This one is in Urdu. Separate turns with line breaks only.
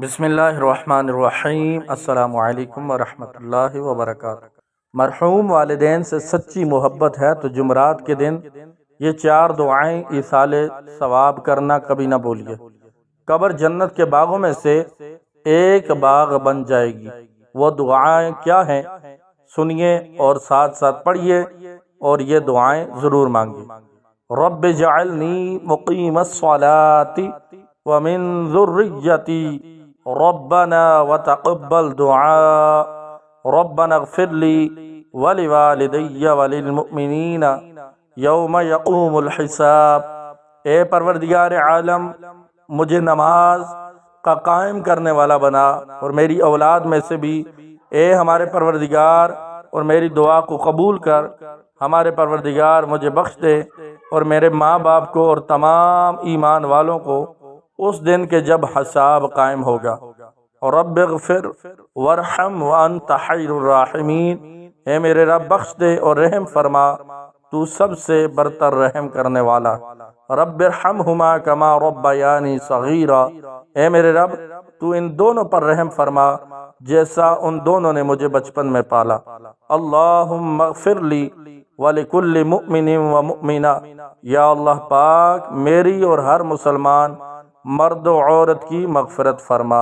بسم اللہ الرحمن الرحیم۔ السلام علیکم ورحمۃ اللہ وبرکاتہ۔ مرحوم والدین سے سچی محبت ہے تو جمعرات کے دن یہ 4 دعائیں ایصال ثواب کرنا کبھی نہ بھولیے۔ قبر جنت کے باغوں میں سے ایک باغ بن جائے گی۔ وہ دعائیں کیا ہیں سنیے اور ساتھ ساتھ پڑھیے اور یہ دعائیں ضرور مانگیے۔ رب اجعلنی مقیم الصلاۃ ومن ذریتی ربنا وتقبل دعاء ربنا اغفر لی ولوالدی وللمؤمنین یوم یقوم الحساب۔ اے پروردگار عالم، مجھے نماز کا قائم کرنے والا بنا اور میری اولاد میں سے بھی اے ہمارے پروردگار اور میری دعا کو قبول کر۔ ہمارے پروردگار مجھے بخش دے اور میرے ماں باپ کو اور تمام ایمان والوں کو اس دن کے جب حساب قائم ہوگا۔ اور رب اغفر وارحم وانت خیر الراحمین، اے میرے رب بخش دے اور رحم فرما، تو سب سے برتر رحم کرنے والا۔ رب ارحمہما کما ربیانی صغیرا، اے میرے رب تو ان دونوں پر رحم فرما جیسا ان دونوں نے مجھے بچپن میں پالا۔ اللہم اغفر لی ولکل مؤمن ومؤمنہ، یا اللہ پاک میری اور ہر مسلمان مرد و عورت کی مغفرت فرما۔